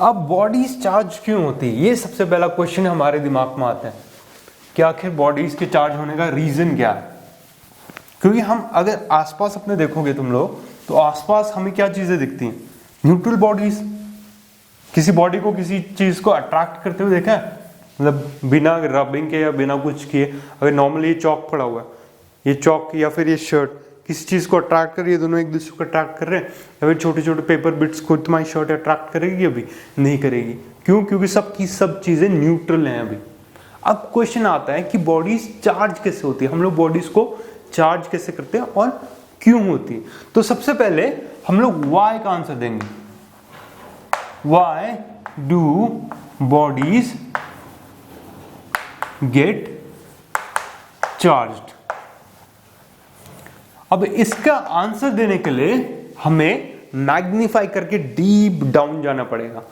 अब bodies charge क्यों होती है, ये सबसे पहला क्वेश्चन हमारे दिमाग में आता है कि आखिर बॉडीज के चार्ज होने का रीजन क्या है। क्योंकि हम अगर आसपास अपने देखोगे तुम लोग, तो आसपास हमें क्या चीजें दिखती हैं, न्यूट्रल बॉडीज। किसी बॉडी को किसी चीज को अट्रैक्ट करते हुए देखा है, मतलब बिना रबिंग के या बिना कुछ किए। अगर नॉर्मली ये चौक पड़ा हुआ है, ये चौक या फिर ये शर्ट किसी चीज को अट्रैक्ट कर रही है, दोनों एक दूसरे को अट्रैक्ट कर रहे हैं, या फिर छोटे छोटे पेपर बिट्स को तुम्हारी शर्ट अट्रैक्ट करेगी, अभी नहीं करेगी। क्यों? क्योंकि सबकी सब चीजें न्यूट्रल हैं अभी। अब क्वेश्चन आता है कि बॉडीज चार्ज कैसे होती है, हम लोग बॉडीज को चार्ज कैसे करते हैं और क्यों होती है। तो सबसे पहले हम लोग वाई का आंसर देंगे। Why do bodies get charged. अब इसका आंसर देने के लिए हमें मैग्नीफाई करके डीप डाउन जाना पड़ेगा।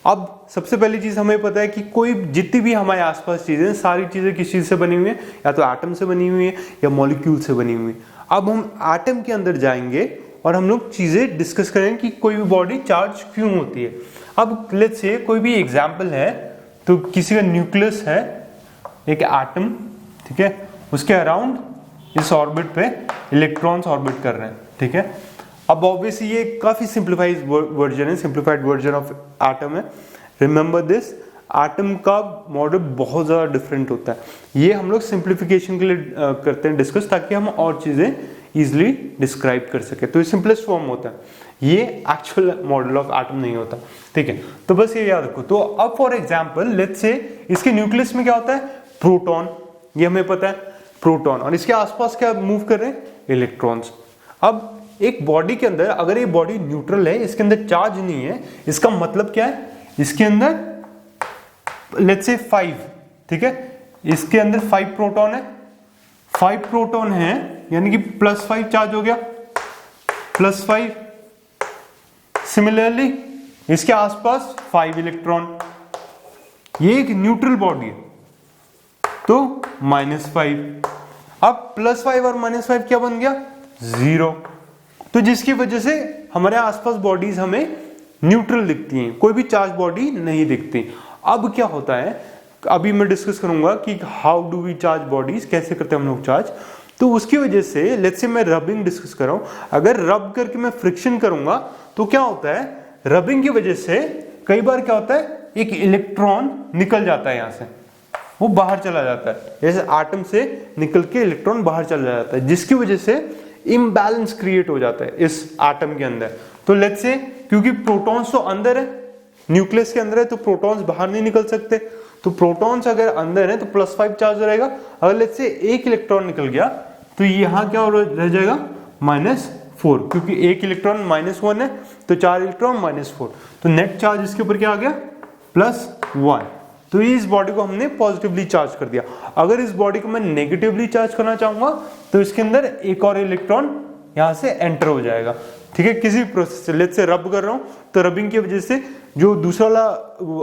अब सबसे पहली चीज हमें पता है कि कोई जितनी भी हमारे आसपास चीजें, सारी चीजें किस चीज से बनी हुई है, या तो एटम से बनी हुई है या मॉलिक्यूल से बनी हुई है। अब हम एटम के अंदर जाएंगे और हम लोग चीजें डिस्कस करेंगे कि कोई भी बॉडी चार्ज क्यों होती है। अब लेट्स से कोई भी एग्जाम्पल है, तो किसी का न्यूक्लियस है, एक एटम, ठीक है, उसके अराउंड इस ऑर्बिट पे इलेक्ट्रॉन्स ऑर्बिट कर रहे हैं, ठीक है। अब ऑब्वियसली ये काफी सिंप्लीफाइड वर्जन है, सिंप्लीफाइड वर्जन ऑफ एटम है। रिमेंबर दिस, एटम का मॉडल बहुत ज्यादा डिफरेंट होता है। ये हम लोग सिंप्लीफिकेशन के लिए करते हैं डिस्कस, ताकि हम और चीजें इजिली डिस्क्राइब कर सके। तो ये सिंपलेस्ट फॉर्म होता है, ये एक्चुअल मॉडल ऑफ एटम नहीं होता, ठीक है। तो बस ये याद रखो। तो अब फॉर एग्जाम्पल लेट्स से इसके न्यूक्लियस में क्या होता है, प्रोटॉन, ये हमें पता है प्रोटॉन, और इसके आसपास क्या मूव कर रहे हैं, इलेक्ट्रॉन्स। अब एक बॉडी के अंदर अगर ये बॉडी न्यूट्रल है, इसके अंदर चार्ज नहीं है, इसका मतलब क्या है, इसके अंदर लेट्स से 5, ठीक है, इसके अंदर 5 प्रोटॉन है, 5 प्रोटॉन है, यानी कि +5 चार्ज हो गया, +5। सिमिलरली इसके आसपास 5 इलेक्ट्रॉन, ये एक न्यूट्रल बॉडी है, तो -5। अब +5 और -5 क्या बन गया, 0। तो जिसकी वजह से हमारे आसपास बॉडीज हमें न्यूट्रल दिखती हैं, कोई भी चार्ज बॉडी नहीं दिखती। अब क्या होता है, अभी मैं डिस्कस करूंगा कि how do we charge bodies, कैसे करते हैं हम लोग चार्ज। तो उसकी वजह से लेट्स से मैं रबिंग डिस्कस कर रहा हूं, अगर रब करके मैं फ्रिक्शन करूंगा तो क्या होता है, रबिंग की वजह से कई बार क्या होता है, एक इलेक्ट्रॉन निकल जाता है, यहां से वो बाहर चला जाता है, जैसे एटम से निकल के इलेक्ट्रॉन बाहर चला जाता है, जिसकी वजह से इम्बैलेंस क्रिएट हो जाता है इस एटम के अंदर। तो लेट्स से क्योंकि प्रोटॉन्स तो अंदर है, न्यूक्लियस के अंदर है, तो प्रोटॉन्स बाहर नहीं निकल सकते। तो प्रोटॉन्स अगर अंदर है तो +5 चार्ज रहेगा। अगर लेट्स से एक इलेक्ट्रॉन निकल गया तो यहां क्या रह जाएगा, -4, क्योंकि एक इलेक्ट्रॉन -1 है, तो 4 इलेक्ट्रॉन -4, तो नेट चार्ज इसके ऊपर क्या आ गया, +1। तो इस बॉडी को हमने पॉजिटिवली चार्ज कर दिया। अगर इस बॉडी को मैं नेगेटिवली चार्ज करना चाहूंगा तो इसके अंदर एक और इलेक्ट्रॉन यहां से एंटर हो जाएगा, ठीक है, किसी प्रोसेस से। लेट्स से रब कर रहा हूं, तो रबिंग की वजह से जो दूसरा वाला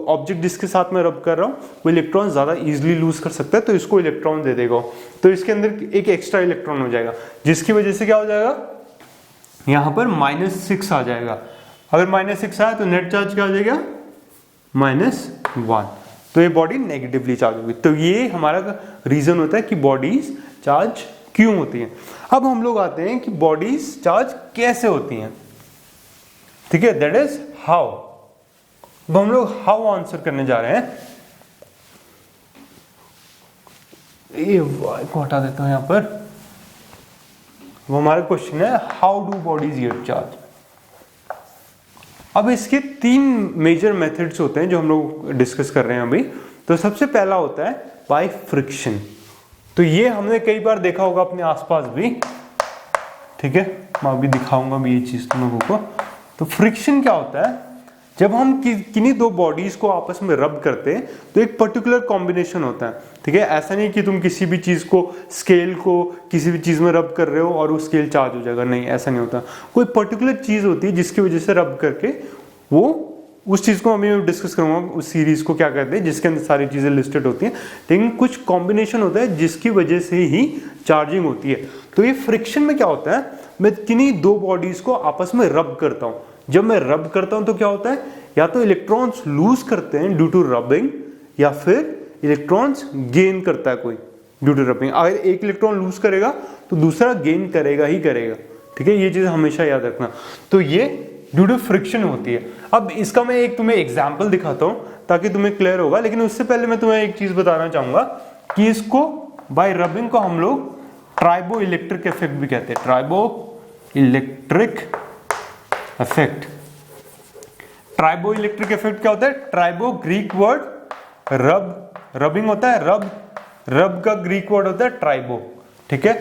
ऑब्जेक्ट जिसके साथ मैं रब कर रहा हूं वो इलेक्ट्रॉन ज्यादा इजीली लूज कर सकता है, तो इसको इलेक्ट्रॉन दे देगा, तो इसके अंदर एक एक्स्ट्रा इलेक्ट्रॉन हो जाएगा, जिसकी वजह से क्या हो जाएगा, यहां पर -6 आ जाएगा। अगर -6 आया तो नेट चार्ज क्या हो जाएगा, -1। तो ये बॉडी नेगेटिवली चार्ज होगी। तो ये हमारा रीजन होता है कि बॉडीज चार्ज क्यों होती हैं। अब हम लोग आते हैं कि बॉडीज चार्ज कैसे होती हैं, ठीक है, दैट इज हाउ। अब हम लोग हाउ आंसर करने जा रहे हैं। ये वाई को हटा देता हूं यहां पर। वो हमारा क्वेश्चन है how do bodies gate charge. अब इसके 3 मेजर मेथड्स होते हैं जो हम लोग डिस्कस कर रहे हैं अभी। तो सबसे पहला होता है बाय फ्रिक्शन। तो ये हमने कई बार देखा होगा अपने आसपास भी, ठीक है, मैं अभी दिखाऊंगा भी ये चीज तुम लोगों को। तो फ्रिक्शन क्या होता है, जब हम किन्हीं 2 बॉडीज को आपस में रब करते हैं तो एक पर्टिकुलर कॉम्बिनेशन होता है, ठीक है। ऐसा नहीं कि तुम किसी भी चीज को, स्केल को किसी भी चीज में रब कर रहे हो और वो स्केल चार्ज हो जाएगा, नहीं, ऐसा नहीं होता। कोई पर्टिकुलर चीज होती है जिसकी वजह से रब करके वो, उस चीज को अभी डिस्कस करूंगा, उस सीरीज को क्या कहते हैं जिसके अंदर सारी चीजें लिस्टेड होती हैं, लेकिन कुछ कॉम्बिनेशन होता है जिसकी वजह से ही चार्जिंग होती है। तो ये फ्रिक्शन में क्या होता है, मैं किन्हीं 2 बॉडीज को आपस में रब करता हूं, जब मैं रब करता हूं तो क्या होता है, या तो इलेक्ट्रॉन्स लूज करते हैं ड्यू टू रबिंग, या फिर इलेक्ट्रॉन्स गेन करता है कोई ड्यू टू रबिंग। अगर एक इलेक्ट्रॉन लूज करेगा तो दूसरा गेन करेगा ही करेगा, ठीक है, ये चीज हमेशा याद रखना। तो ये ड्यू टू फ्रिक्शन होती है। अब इसका मैं एक तुम्हें एग्जाम्पल दिखाता हूं ताकि तुम्हें क्लियर होगा, लेकिन उससे पहले मैं तुम्हें एक चीज बताना चाहूंगा कि इसको बाय रबिंग को हम लोग ट्राइबो इलेक्ट्रिक इफेक्ट भी कहते हैं, tribo electric effect. Tribo electric effect क्या होता है, ट्राइबो ग्रीक वर्ड रब, रबिंग होता है, रब का ग्रीक वर्ड होता है ट्राइबो, ठीक है।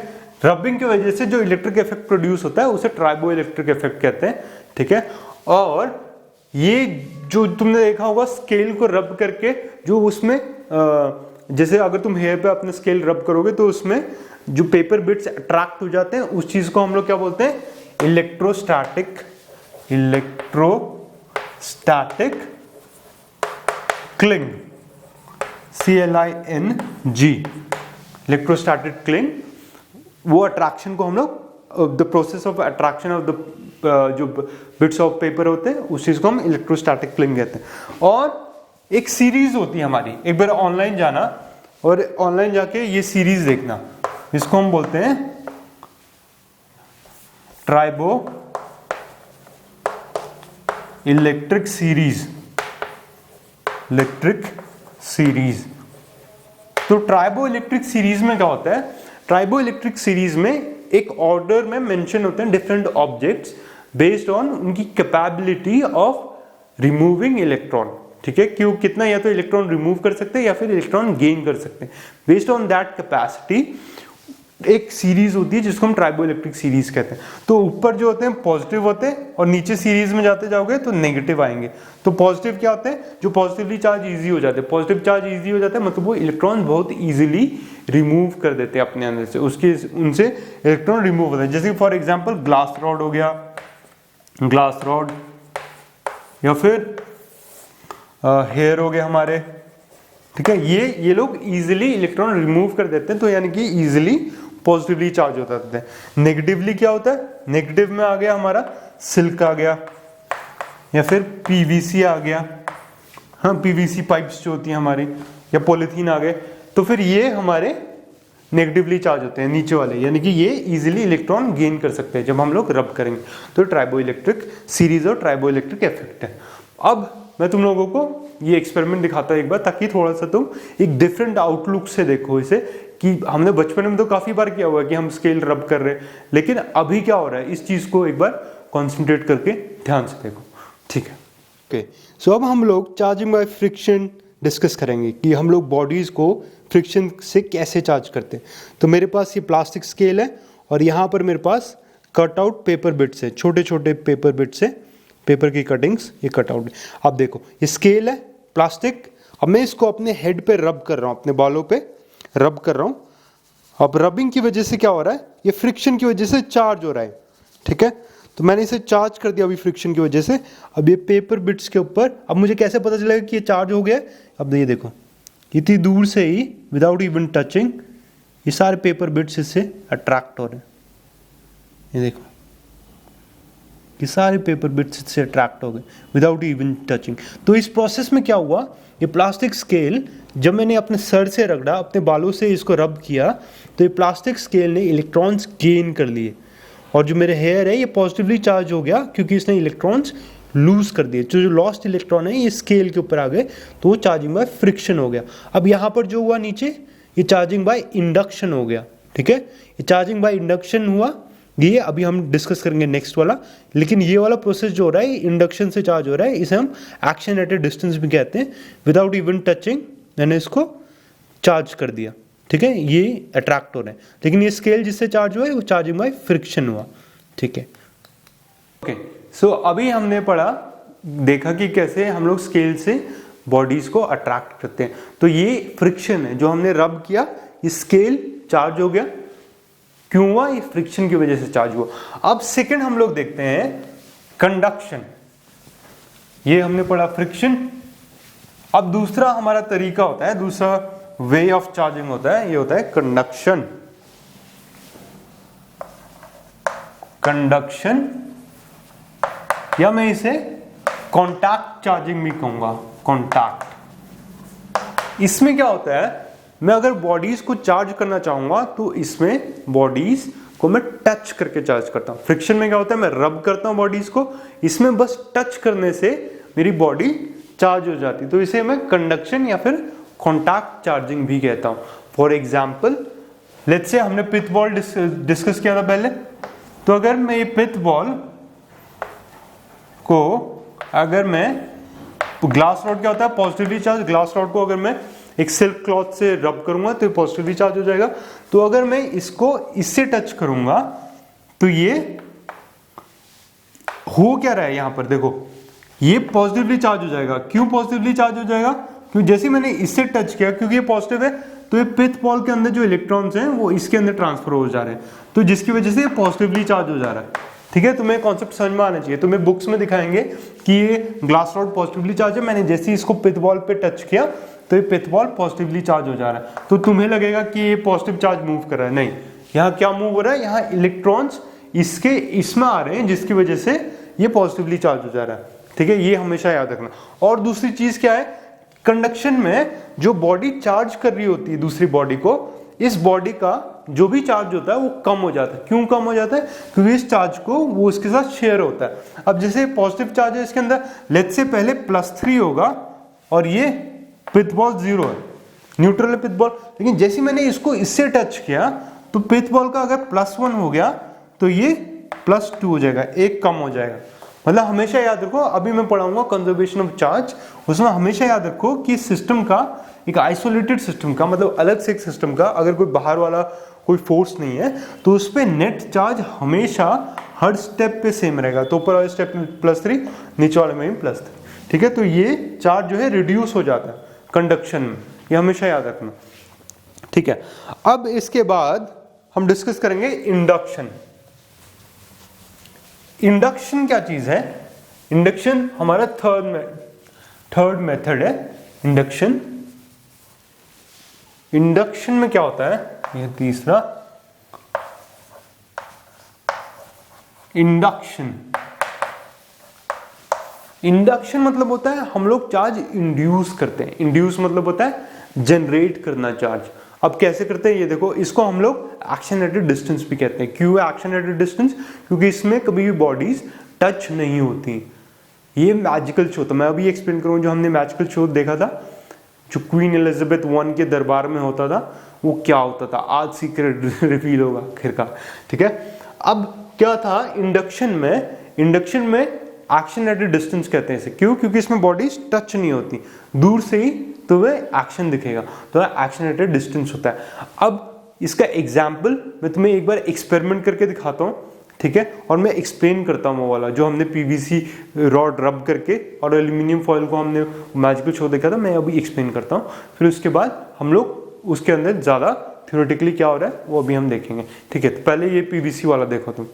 रबिंग की वजह से जो इलेक्ट्रिक इफेक्ट प्रोड्यूस होता है उसे ट्राइबो इलेक्ट्रिक इफेक्ट कहते हैं, ठीक है। और ये जो तुमने देखा होगा स्केल को रब करके, जो उसमें जैसे अगर तुम हेयर पे अपने स्केल रब करोगे तो उसमें जो पेपर बिट्स अट्रैक्ट हो जाते हैं, उस चीज को हम लोग क्या बोलते हैं, electrostatic cling, CLING, electrostatic cling. वो अट्रैक्शन को हम लोग, the process of attraction of the जो बिट्स ऑफ पेपर होते हैं उस चीज को हम इलेक्ट्रोस्टैटिक क्लिंग कहते हैं। और एक सीरीज होती है हमारी, एक बार ऑनलाइन जाना और ऑनलाइन जाके ये सीरीज देखना, इसको हम बोलते हैं ट्राइबो इलेक्ट्रिक सीरीज। तो ट्राइबो इलेक्ट्रिक सीरीज में क्या होता है, ट्राइबो इलेक्ट्रिक सीरीज में एक ऑर्डर में मेंशन होते हैं डिफरेंट ऑब्जेक्ट्स बेस्ड ऑन उनकी कैपेबिलिटी ऑफ रिमूविंग इलेक्ट्रॉन, ठीक है, क्यों कितना या तो इलेक्ट्रॉन रिमूव कर सकते हैं या फिर इलेक्ट्रॉन गेन कर सकते हैं। बेस्ड ऑन दैट कैपेसिटी एक सीरीज होती है जिसको हम ट्राइबो इलेक्ट्रिक सीरीज कहते हैं। तो ऊपर जो होते हैं पॉजिटिव होते हैं और नीचे सीरीज में जाते जाओगे तो नेगेटिव आएंगे। तो पॉजिटिव क्या होते हैं, जो पॉजिटिवली चार्ज इजी हो जाते हैं, पॉजिटिव चार्ज इजी हो जाता है मतलब वो इलेक्ट्रॉन बहुत इजीली रिमूव कर देते हैं अपने अंदर से, उसके उनसे इलेक्ट्रॉन रिमूव होता है। जैसे फॉर एग्जाम्पल ग्लास रॉड हो गया, ग्लास रॉड, या फिर हेयर हो गए हमारे, ठीक है, ये लोग इजीली इलेक्ट्रॉन रिमूव कर देते हैं, तो यानी कि इजीली पॉजिटिवली चार्ज होता है। नेगेटिवली क्या होता है, नेगेटिव में आ गया हमारा सिल्क आ गया या फिर पीवीसी आ गया, हाँ पीवीसी पाइप्स जो होती हैं हमारी, या पॉलीथीन आ गए, तो फिर ये हमारे नेगेटिवली चार्ज होते हैं नीचे वाले, यानी कि ये इजीली इलेक्ट्रॉन गेन कर सकते हैं जब हम लोग रब करेंगे। तो ट्राइबो इलेक्ट्रिक सीरीज और ट्राइबो इलेक्ट्रिक इफेक्ट है। अब मैं तुम लोगों को ये एक्सपेरिमेंट दिखाता हूं एक बार, ताकि थोड़ा सा तुम एक डिफरेंट आउटलुक से देखो इसे, कि हमने बचपन में तो काफी बार किया हुआ है कि हम स्केल रब कर रहे हैं, लेकिन अभी क्या हो रहा है इस चीज को एक बार कॉन्सेंट्रेट करके ध्यान से देखो, ठीक है। ओके, सो अब हम लोग चार्जिंग बाय फ्रिक्शन डिस्कस करेंगे कि हम लोग बॉडीज को फ्रिक्शन से कैसे चार्ज करते हैं। तो मेरे पास ये प्लास्टिक स्केल है और यहाँ पर मेरे पास कट आउट पेपर बिट्स है, छोटे छोटे पेपर बिट्स है, पेपर की कटिंग्स, ये कट आउट। अब देखो ये स्केल है प्लास्टिक, अब मैं इसको अपने हेड पे रब कर रहा हूँ, अपने बालों पे रब कर रहा हूँ। अब रबिंग की वजह से क्या हो रहा है, ये फ्रिक्शन की वजह से चार्ज हो रहा है, ठीक है। तो मैंने इसे चार्ज कर दिया अभी फ्रिक्शन की वजह से। अब ये पेपर बिट्स के ऊपर, अब मुझे कैसे पता चलेगा कि ये चार्ज हो गया, अब ये देखो इतनी दूर से ही विदाउट इवन टचिंग ये सारे पेपर बिट्स इससे अट्रैक्ट हो रहे हैं, ये देखो कि सारे पेपर बिट्स से अट्रैक्ट हो गए विदाउट इवन टचिंग। तो इस प्रोसेस में क्या हुआ, ये प्लास्टिक स्केल जब मैंने अपने सर से रगड़ा, अपने बालों से इसको रब किया, तो ये प्लास्टिक स्केल ने इलेक्ट्रॉन्स गेन कर लिए, और जो मेरे हेयर है ये पॉजिटिवली चार्ज हो गया क्योंकि इसने इलेक्ट्रॉन्स लूज कर दिए। जो लॉस्ट इलेक्ट्रॉन है ये स्केल के ऊपर आ गए, तो वो चार्जिंग बाय फ्रिक्शन हो गया। अब यहाँ पर जो हुआ नीचे, ये चार्जिंग बाय इंडक्शन हो गया, ठीक है। ये चार्जिंग बाय इंडक्शन हुआ, ये अभी हम डिस्कस करेंगे नेक्स्ट वाला। लेकिन ये वाला प्रोसेस जो हो रहा है इंडक्शन से चार्ज हो रहा है, इसे हम एक्शन एट ए डिस्टेंस भी कहते हैं। विदाउट इवन टचिंग मैंने इसको चार्ज कर दिया, ठीक है, ये अट्रैक्ट हो रहे हैं। लेकिन ये स्केल जिससे चार्ज हुआ है वो चार्जिंग बाय फ्रिक्शन हुआ, ठीक है। ओके, सो अभी हमने पढ़ा, देखा कि कैसे हम लोग स्केल से बॉडीज को अट्रैक्ट करते हैं। तो ये फ्रिक्शन है, जो हमने रब किया, ये स्केल चार्ज हो गया, क्यों हुआ, ये फ्रिक्शन की वजह से चार्ज हुआ। अब सेकंड हम लोग देखते हैं कंडक्शन, ये हमने पढ़ा फ्रिक्शन। अब दूसरा हमारा तरीका होता है, दूसरा वे ऑफ चार्जिंग होता है, ये होता है कंडक्शन। कंडक्शन या मैं इसे कॉन्टैक्ट चार्जिंग भी कहूंगा, कॉन्टैक्ट। इसमें क्या होता है, मैं अगर बॉडीज को चार्ज करना चाहूंगा तो इसमें बॉडीज को मैं टच करके चार्ज करता हूं। फ्रिक्शन में क्या होता है, मैं रब करता हूं बॉडीज को, इसमें बस टच करने से मेरी बॉडी चार्ज हो जाती है, तो इसे मैं कंडक्शन या फिर कॉन्टैक्ट चार्जिंग भी कहता हूं। फॉर एग्जाम्पल लेट्स से हमने पिथ बॉल डिस्कस किया था पहले, तो अगर मैं ये पिथ बॉल को, अगर मैं ग्लास रॉड क्या होता है पॉजिटिवली चार्ज, ग्लास रॉड को अगर मैं एक सिल्क क्लॉथ से रब करूंगा तो पॉजिटिवली चार्ज हो जाएगा। तो अगर मैं इसको इससे टच करूंगा तो ये हो क्या रहा है यहां पर देखो, ये पॉजिटिवली चार्ज हो जाएगा। क्यों पॉजिटिवली चार्ज हो जाएगा, क्योंकि जैसे मैंने इससे टच किया, क्योंकि ये पॉजिटिव है तो ये पिथ बॉल के अंदर जो इलेक्ट्रॉन्स हैं वो इसके अंदर ट्रांसफर हो जा रहे हैं, तो जिसकी वजह से ये पॉजिटिवली चार्ज हो जा रहा है। ठीक है, तुम्हें कॉन्सेप्ट समझ में आना चाहिए। तुम्हें बुक्स में दिखाएंगे कि ये ग्लास रॉड पॉजिटिवली चार्ज है, मैंने जैसे ही इसको पिथ बॉल पे टच किया तो ये पिथ बॉल पॉजिटिवली चार्ज हो जा रहा है, तो तुम्हें लगेगा कि ये पॉजिटिव चार्ज मूव कर रहा है। नहीं, यहाँ क्या मूव हो रहा है, यहाँ इलेक्ट्रॉन्स इसके इसमें आ रहे हैं जिसकी वजह से ये पॉजिटिवली चार्ज हो जा रहा है। ठीक है, ये हमेशा याद रखना। और दूसरी चीज क्या है, कंडक्शन में जो बॉडी चार्ज कर रही होती है दूसरी बॉडी को, इस बॉडी का जो भी चार्ज होता है वो कम हो जाता है। क्यों कम हो जाता है, क्योंकि इस चार्ज को वो इसके साथ शेयर होता है। अब जैसे पॉजिटिव चार्ज है इसके अंदर, लेट्स से पहले +3 होगा और ये पिथ बॉल 0 है, न्यूट्रल है पिथ बॉल, लेकिन जैसे मैंने इसको इससे टच किया तो पिथ बॉल का अगर +1 हो गया तो ये +2 हो जाएगा, एक कम हो जाएगा। मतलब हमेशा याद रखो, अभी मैं पढ़ाऊंगा कंजर्वेशन ऑफ चार्ज, उसमें हमेशा याद रखो कि सिस्टम का एक आइसोलेटेड सिस्टम का मतलब अलग से एक सिस्टम का अगर कोई बाहर वाला कोई फोर्स नहीं है तो उस पर नेट चार्ज हमेशा हर स्टेप पे सेम रहेगा। तो ऊपर वाले स्टेप में +3, नीचे वाले में भी +3। ठीक है, तो ये चार्ज जो है रिड्यूस हो जाता है कंडक्शन में, ये हमेशा याद रखना। ठीक है, अब इसके बाद हम डिस्कस करेंगे इंडक्शन। इंडक्शन क्या चीज है, इंडक्शन हमारा थर्ड मेथड है इंडक्शन। इंडक्शन में क्या होता है, यह तीसरा इंडक्शन। इंडक्शन मतलब होता है हम लोग चार्ज इंड्यूस करते हैं। इंड्यूस मतलब होता है जनरेट करना चार्ज। अब कैसे करते हैं ये देखो, इसको हम लोग एक्शन एट ए डिस्टेंस भी कहते हैं। क्यों एक्शन एट ए डिस्टेंस, क्योंकि इसमें कभी भी बॉडीज टच नहीं होती। ये मैजिकल शो था, मैं अभी एक्सप्लेन करूँ, जो हमने मैजिकल शो देखा था जो क्वीन एलिजाबेथ I के दरबार में होता था, वो क्या होता था, आज सीक्रेट रिवील होगा आखिरकार। ठीक है, अब क्या था इंडक्शन में एक्शन एट ए डिस्टेंस कहते हैं इसे। क्यों, क्योंकि इसमें बॉडीज टच नहीं होती, दूर से ही तो वह एक्शन दिखेगा, तो एक्शन एट ए डिस्टेंस होता है। अब इसका एग्जाम्पल मैं तुम्हें एक बार एक्सपेरिमेंट करके दिखाता हूँ। ठीक है, और मैं एक्सप्लेन करता हूँ वो वाला जो हमने पीवीसी रॉड रब करके और एल्यूमिनियम फॉयल को हमने मैजिकल शो देखा था, मैं अभी एक्सप्लेन करता हूँ, फिर उसके बाद हम लोग उसके अंदर ज़्यादा थ्योरेटिकली क्या हो रहा है वो अभी हम देखेंगे। ठीक है, तो पहले ये पीवीसी वाला देखो तुम।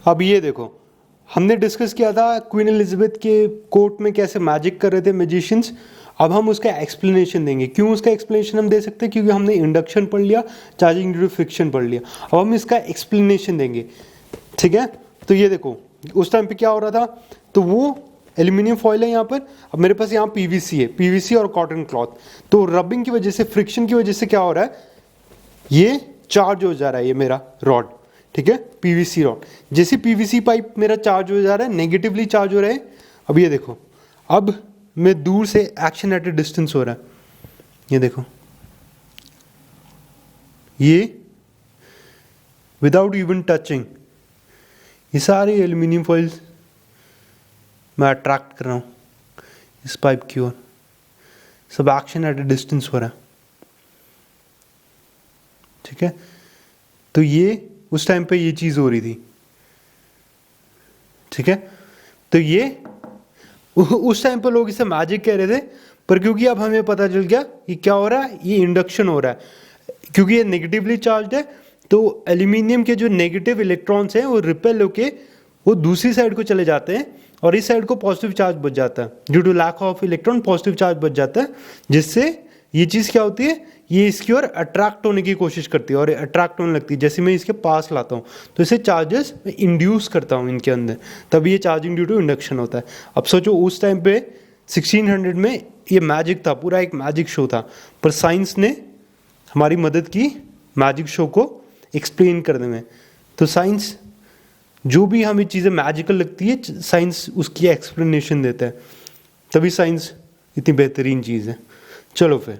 अब ये देखो, हमने डिस्कस किया था क्वीन एलिजाबेथ के कोर्ट में कैसे मैजिक कर रहे थे मैजिशियंस। अब हम उसका एक्सप्लेनेशन देंगे। क्यों उसका एक्सप्लेनेशन हम दे सकते हैं, क्योंकि हमने इंडक्शन पढ़ लिया, चार्जिंग ड्यू टू फ्रिक्शन पढ़ लिया। अब हम इसका एक्सप्लेनेशन देंगे। ठीक है, तो ये देखो उस टाइम पे क्या हो रहा था, तो वो एल्यूमिनियम फॉयल है यहाँ पर, अब मेरे पास यहाँ पीवीसी है, पीवीसी और कॉटन क्लॉथ। तो रबिंग की वजह से, फ्रिक्शन की वजह से क्या हो रहा है, ये चार्ज हो जा रहा है ये मेरा रॉड। ठीक है, पीवीसी रॉड, जैसे पीवीसी पाइप मेरा चार्ज हो जा रहा है, नेगेटिवली चार्ज हो रहा है। अब ये देखो, अब मैं दूर से एक्शन एट ए डिस्टेंस हो रहा है, ये देखो, ये विदाउट इवन टचिंग, ये सारे एल्यूमिनियम फॉइल्स मैं अट्रैक्ट कर रहा हूँ इस पाइप की ओर, सब एक्शन एट ए डिस्टेंस हो रहा है। ठीक है, तो ये उस टाइम पे ये चीज हो रही थी। ठीक है, तो ये उस टाइम पे लोग इसे मैजिक कह रहे थे, पर क्योंकि अब हमें पता चल गया कि क्या हो रहा है, ये इंडक्शन हो रहा है। क्योंकि ये नेगेटिवली चार्ज है, तो एल्यूमिनियम के जो नेगेटिव इलेक्ट्रॉन्स हैं वो रिपेल होके वो दूसरी साइड को चले जाते हैं और इस साइड को पॉजिटिव चार्ज बच जाता है। Due to lack of electron positive charge बच जाता है, जिससे ये चीज़ क्या होती है, ये इसकी ओर अट्रैक्ट होने की कोशिश करती है और अट्रैक्ट होने लगती है। जैसे मैं इसके पास लाता हूँ तो इसे चार्जेस इंड्यूस करता हूँ इनके अंदर, तभी ये चार्जिंग ड्यू टू इंडक्शन होता है। अब सोचो उस टाइम पे 1600 में ये मैजिक था, पूरा एक मैजिक शो था, पर साइंस ने हमारी मदद की मैजिक शो को एक्सप्लेन करने में। तो साइंस जो भी हमें चीज़ें मैजिकल लगती है, साइंस उसकी एक्सप्लेनेशन देता है, तभी साइंस इतनी बेहतरीन चीज़ है। चलो फिर,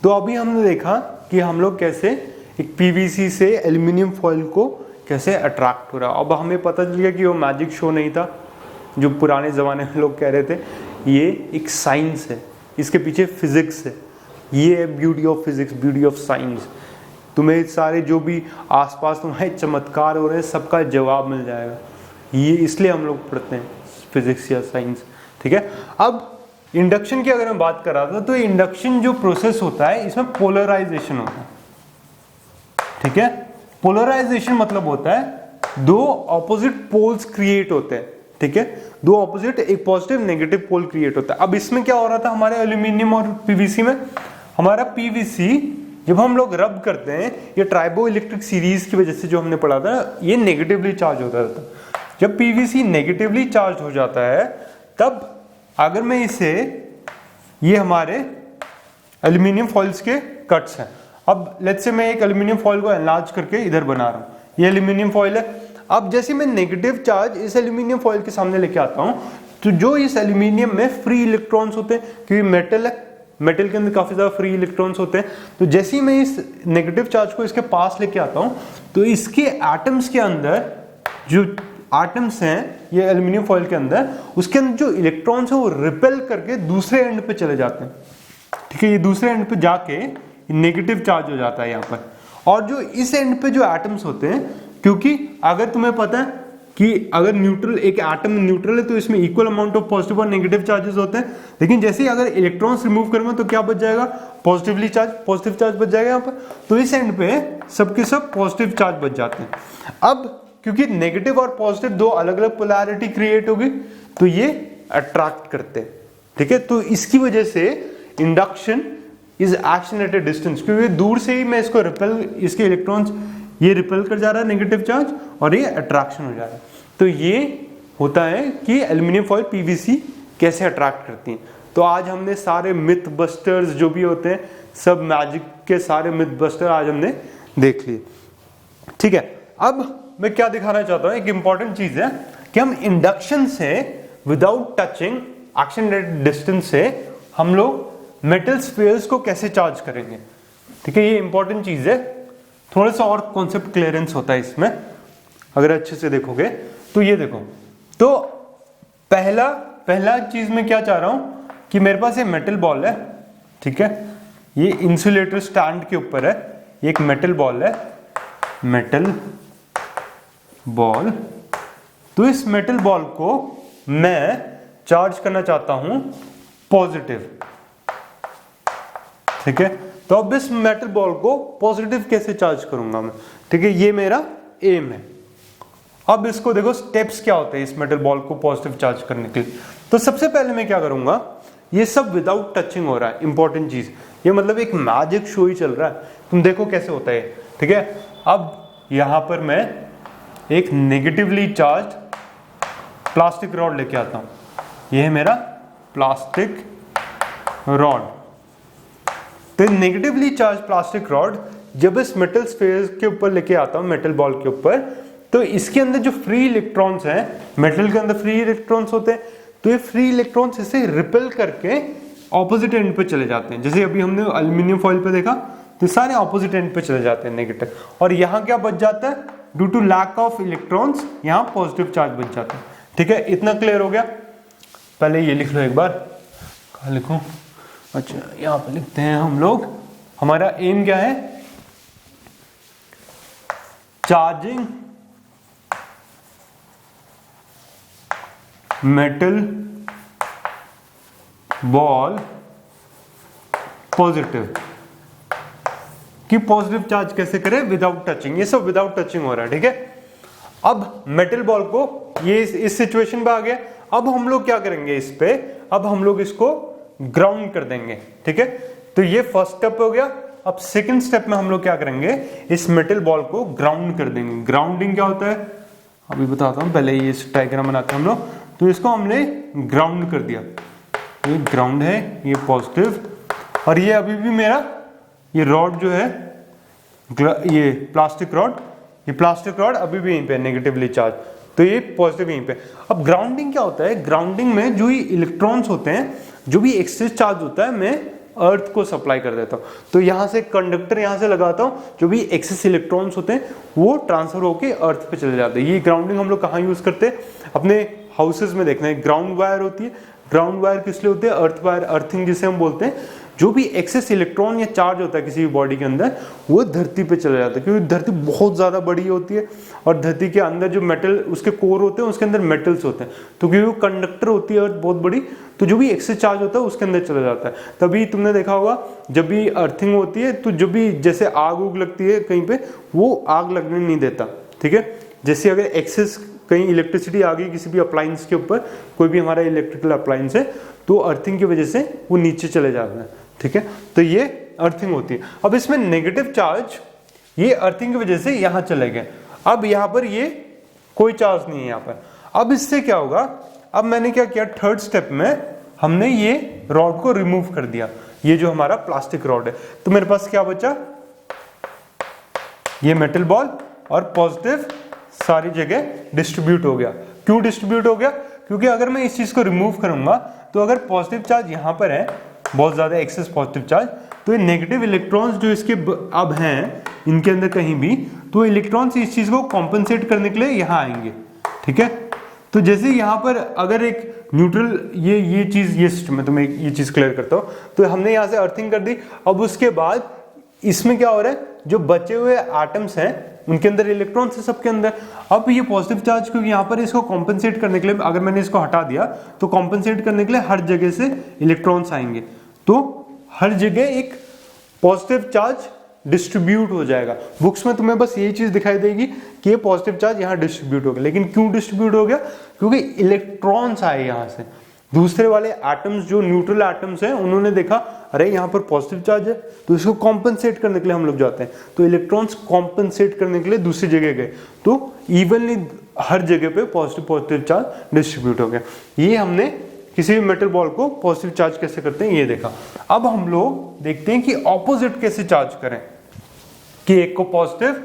तो अभी हमने देखा कि हम लोग कैसे एक पीवीसी से एल्युमिनियम फॉइल को कैसे अट्रैक्ट हो रहा। अब हमें पता चल गया कि वो मैजिक शो नहीं था जो पुराने ज़माने में लोग कह रहे थे, ये एक साइंस है, इसके पीछे फिजिक्स है। ये है beauty of physics, beauty of science. तुम्हें सारे जो भी आसपास तुम्हारे चमत्कार हो रहे हैं सबका जवाब मिल जाएगा। ये इसलिए हम लोग पढ़ते हैं फिजिक्स या साइंस, ठीक है। अब इंडक्शन की अगर मैं बात कर रहा था, तो इंडक्शन जो प्रोसेस होता है इसमें पोलराइजेशन होता है, ठीक है। पोलराइजेशन मतलब होता है दो ऑपोजिट पोल्स क्रिएट होते हैं, ठीक है। दो ऑपोजिट, एक पॉजिटिव नेगेटिव पोल क्रिएट होता है। अब इसमें क्या हो रहा था हमारे एल्यूमिनियम और पीवीसी में, हमारा पीवीसी जब हम लोग रब करते हैं, ये ट्राइबो इलेक्ट्रिक सीरीज की वजह से जो हमने पढ़ा था, ये नेगेटिवली चार्ज होता था। जब पीवीसी नेगेटिवली चार्ज हो जाता है, तब अगर मैं इसे, ये हमारे एल्यूमिनियम फॉइल्स के कट्स हैं। अब लेट्स से मैं एक एल्यूमिनियम फॉइल को एनलार्ज करके इधर बना रहा हूँ, ये एल्यूमिनियम फॉइल है। अब जैसे मैं नेगेटिव चार्ज इस एल्यूमिनियम फॉइल के सामने लेके आता हूँ, तो जो इस एल्यूमिनियम में फ्री इलेक्ट्रॉन्स होते हैं, क्योंकि मेटल है, मेटल के अंदर काफी ज्यादा फ्री इलेक्ट्रॉन्स होते हैं, तो जैसे ही मैं इस नेगेटिव चार्ज को इसके पास लेके आता हूँ, तो इसके एटम्स के अंदर जो एटम्स हैं ये एल्यूमिनियम फॉइल के अंदर, उसके अंदर जो इलेक्ट्रॉन्स है वो रिपेल करके दूसरे एंड पे चले जाते हैं, ठीक है। ये दूसरे एंड पे जाके नेगेटिव चार्ज हो जाता है यहाँ पर। और जो इस एंड पे जो एटम्स होते हैं, क्योंकि अगर तुम्हें पता है कि अगर न्यूट्रल, एक एटम न्यूट्रल है तो इसमें इक्वल अमाउंट ऑफ पॉजिटिव और नेगेटिव चार्जेस होते हैं, लेकिन जैसे ही अगर इलेक्ट्रॉन्स रिमूव करूंगा तो क्या बच जाएगा, पॉजिटिव चार्ज बच जाएगा यहाँ पर। तो इस एंड पे सबके सब पॉजिटिव चार्ज बच जाते हैं। अब क्योंकि नेगेटिव और पॉजिटिव दो अलग अलग पोलैरिटी क्रिएट होगी, तो ये अट्रैक्ट करते हैं, ठीक है। तो इसकी वजह से induction is action at A distance, क्योंकि दूर से ही मैं इसको रिपेल, इसके इलेक्ट्रॉन्स ये रिपेल कर जा रहा है नेगेटिव चार्ज, और ये अट्रैक्शन हो जा रहा है। तो ये होता है कि एल्यूमिनियम फॉइल पीवीसी कैसे अट्रैक्ट करती है। तो आज हमने सारे मिथ बस्टर्स जो भी होते हैं, सब मैजिक के सारे मिथ बस्टर आज हमने देख लिए, ठीक है। अब मैं क्या दिखाना चाहता हूं, एक इंपॉर्टेंट चीज है कि हम इंडक्शन से without touching action at distance से हम लोग मेटल स्फीयर्स को कैसे चार्ज करेंगे, ठीक है। ये इंपॉर्टेंट चीज है, थोड़ा सा और कॉन्सेप्ट क्लियरेंस होता है इसमें अगर अच्छे से देखोगे। तो ये देखो, तो पहला चीज मैं क्या चाह रहा हूं कि मेरे पास ये मेटल बॉल है, ठीक है। ये इंसुलेटर स्टैंड के ऊपर है, ये एक मेटल बॉल है, मेटल बॉल। तो इस मेटल बॉल को मैं चार्ज करना चाहता हूं पॉजिटिव, ठीक है। तो अब इस मेटल बॉल को पॉजिटिव कैसे चार्ज करूंगा मैं, ठीक है, ये मेरा एम है। अब इसको देखो स्टेप्स क्या होते हैं इस मेटल बॉल को पॉजिटिव चार्ज करने के लिए। तो सबसे पहले मैं क्या करूंगा, ये सब विदाउट टचिंग हो रहा है, इंपॉर्टेंट चीज, ये मतलब एक मैजिक शो ही चल रहा है, तुम देखो कैसे होता है, ठीक है। अब यहां पर मैं एक नेगेटिवली चार्ज प्लास्टिक रॉड लेके आता हूं, यह है मेरा प्लास्टिक रॉड। तो नेगेटिवली चार्ज प्लास्टिक रॉड जब इस मेटल स्फीयर के ऊपर लेके आता हूं, मेटल बॉल के ऊपर, तो इसके अंदर जो फ्री इलेक्ट्रॉन्स हैं, मेटल के अंदर फ्री इलेक्ट्रॉन्स होते हैं, तो ये फ्री इलेक्ट्रॉन्स इसे रिपेल करके ऑपोजिट एंड पे चले जाते हैं। जैसे अभी हमने एल्यूमिनियम फॉइल पे देखा, तो सारे ऑपोजिट एंड पे चले जाते हैं नेगेटिव, और यहां क्या बच जाता है, due to lack of electrons यहां पॉजिटिव चार्ज बच जाता है, ठीक है। इतना क्लियर हो गया। पहले ये लिख लो एक बार, कहां लिखूं, अच्छा यहां पे लिखते हैं हम लोग। हमारा एम क्या है, चार्जिंग मेटल बॉल पॉजिटिव, कि पॉजिटिव चार्ज कैसे करें विदाउट टचिंग, ये सब विदाउट टचिंग हो रहा है, ठीक है। अब मेटल बॉल को ये इस सिचुएशन पे आ गया। अब हम लोग क्या करेंगे इस पे, अब हम लोग इसको ग्राउंड कर देंगे, ठीक है। तो ये फर्स्ट स्टेप हो गया। अब सेकंड स्टेप में हम लोग क्या करेंगे, इस मेटल बॉल को ग्राउंड कर देंगे। ग्राउंडिंग क्या होता है अभी बताता हूँ, पहले ये डायग्राम बनाते हैं हम लोग। तो इसको हमने ग्राउंड कर दिया, ये ग्राउंड है, ये पॉजिटिव, और ये अभी भी मेरा ये रॉड जो है, ये प्लास्टिक रॉड अभी भी यहीं पे नेगेटिवली चार्ज, तो ये पॉजिटिव यहीं पे। अब ग्राउंडिंग क्या होता है, ग्राउंडिंग में जो ये इलेक्ट्रॉन्स होते हैं, जो भी एक्सेस चार्ज होता है, मैं अर्थ को सप्लाई कर देता हूँ। तो यहाँ से कंडक्टर यहाँ से लगाता हूँ, जो भी एक्सेस इलेक्ट्रॉन्स होते हैं वो ट्रांसफर होके अर्थ पे चले जाते हैं। ये ग्राउंडिंग हम लोग कहाँ यूज करते हैं, अपने हाउसेज में देखना है। ग्राउंड वायर होती है, ग्राउंड वायर किस लिए होती है, अर्थ वायर, अर्थिंग जिसे हम बोलते हैं। जो भी एक्सेस इलेक्ट्रॉन या चार्ज होता है किसी भी बॉडी के अंदर, वो धरती पे चला जाता है, क्योंकि धरती बहुत ज़्यादा बड़ी होती है और धरती के अंदर जो मेटल उसके कोर होते हैं, उसके अंदर मेटल्स होते हैं। तो क्योंकि वो कंडक्टर होती है अर्थ बहुत बड़ी, तो जो भी एक्सेस चार्ज होता है उसके अंदर चला जाता है। तभी तुमने देखा होगा जब भी अर्थिंग होती है, तो जो भी जैसे आग उग लगती है कहीं पे, वो आग लगने नहीं देता, ठीक है। जैसे अगर एक्सेस कहीं इलेक्ट्रिसिटी आ गई किसी भी अप्लायंस के ऊपर, कोई भी हमारा इलेक्ट्रिकल अप्लायंस है, तो अर्थिंग की वजह से वो नीचे चले जाते हैं, ठीक है। तो ये अर्थिंग होती है। अब इसमें नेगेटिव चार्ज ये अर्थिंग की वजह से यहां चले गए। अब यहां पर ये कोई चार्ज नहीं है यहां पर। अब इससे क्या होगा, अब मैंने क्या किया, थर्ड स्टेप में हमने ये रॉड को रिमूव कर दिया, ये जो हमारा प्लास्टिक रॉड है। तो मेरे पास क्या बचा, ये मेटल बॉल और पॉजिटिव सारी जगह डिस्ट्रीब्यूट हो गया। क्यों डिस्ट्रीब्यूट हो गया, क्योंकि अगर मैं इस चीज को रिमूव करूंगा, तो अगर पॉजिटिव चार्ज यहां पर है, बहुत ज्यादा एक्सेस पॉजिटिव चार्ज, तो ये नेगेटिव इलेक्ट्रॉन्स जो इसके अब हैं इनके अंदर कहीं भी, तो इलेक्ट्रॉन्स इस चीज को कॉम्पनसेट करने के लिए यहां आएंगे, ठीक है। तो जैसे यहां पर अगर एक न्यूट्रल ये चीज, ये सिस्टम है, तो मैं ये चीज क्लियर करता हूं। तो हमने यहां से अर्थिंग कर दी। अब उसके बाद इसमें क्या हो रहा है, जो बचे हुए एटम्स हैं उनके अंदर इलेक्ट्रॉन्स है सबके अंदर। अब ये पॉजिटिव चार्ज, क्योंकि यहाँ पर इसको कॉम्पनसेट करने के लिए, अगर मैंने इसको हटा दिया तो कॉम्पनसेट करने के लिए हर जगह से इलेक्ट्रॉन्स आएंगे, तो हर जगह एक पॉजिटिव चार्ज डिस्ट्रीब्यूट हो जाएगा। बुक्स में तुम्हें बस यही चीज दिखाई देगी कि ये पॉजिटिव चार्ज यहाँ डिस्ट्रीब्यूट हो गया। लेकिन क्यों डिस्ट्रीब्यूट हो गया, क्योंकि इलेक्ट्रॉन्स आए यहाँ से। दूसरे वाले एटम्स जो न्यूट्रल एटम्स हैं, उन्होंने देखा अरे यहाँ पर पॉजिटिव चार्ज है, तो इसको कॉम्पनसेट करने के लिए हम लोग जाते हैं। तो इलेक्ट्रॉन्स कॉम्पनसेट करने के लिए दूसरी जगह गए, तो इवनली हर जगह पे पॉजिटिव चार्ज डिस्ट्रीब्यूट हो गया। ये हमने किसी भी मेटल बॉल को पॉजिटिव चार्ज कैसे करते हैं ये देखा। अब हम लोग देखते हैं कि ऑपोजिट कैसे चार्ज करें, कि एक को पॉजिटिव